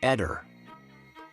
Eder.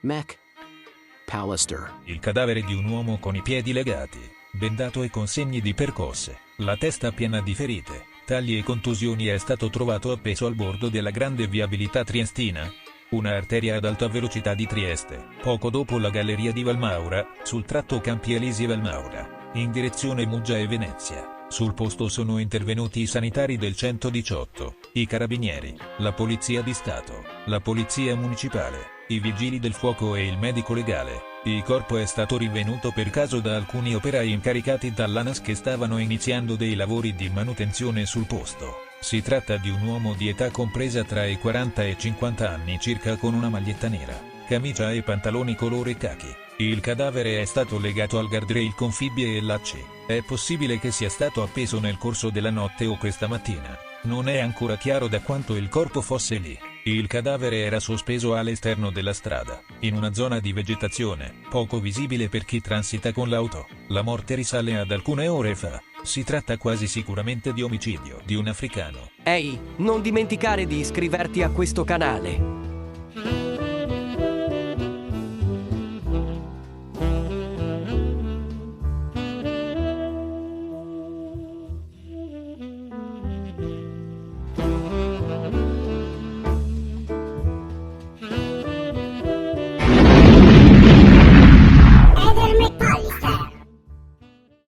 McAllister. Il cadavere di un uomo con i piedi legati, bendato e con segni di percosse, la testa piena di ferite, tagli e contusioni è stato trovato appeso al bordo della grande viabilità triestina, una arteria ad alta velocità di Trieste, poco dopo la galleria di Valmaura, sul tratto Campi Elisi-Valmaura, in direzione Muggia e Venezia. Sul posto sono intervenuti i sanitari del 118, i carabinieri, la polizia di Stato, la polizia municipale, i vigili del fuoco e il medico legale. Il corpo è stato rinvenuto per caso da alcuni operai incaricati dall'ANAS che stavano iniziando dei lavori di manutenzione sul posto. Si tratta di un uomo di età compresa tra i 40 e i 50 anni circa con una maglietta nera, camicia e pantaloni colore khaki. Il cadavere è stato legato al guardrail con fibbie e lacci. È possibile che sia stato appeso nel corso della notte o questa mattina. Non è ancora chiaro da quanto il corpo fosse lì. Il cadavere era sospeso all'esterno della strada, in una zona di vegetazione, poco visibile per chi transita con l'auto. La morte risale ad alcune ore fa. Si tratta quasi sicuramente di omicidio di un africano. Ehi, non dimenticare di iscriverti a questo canale.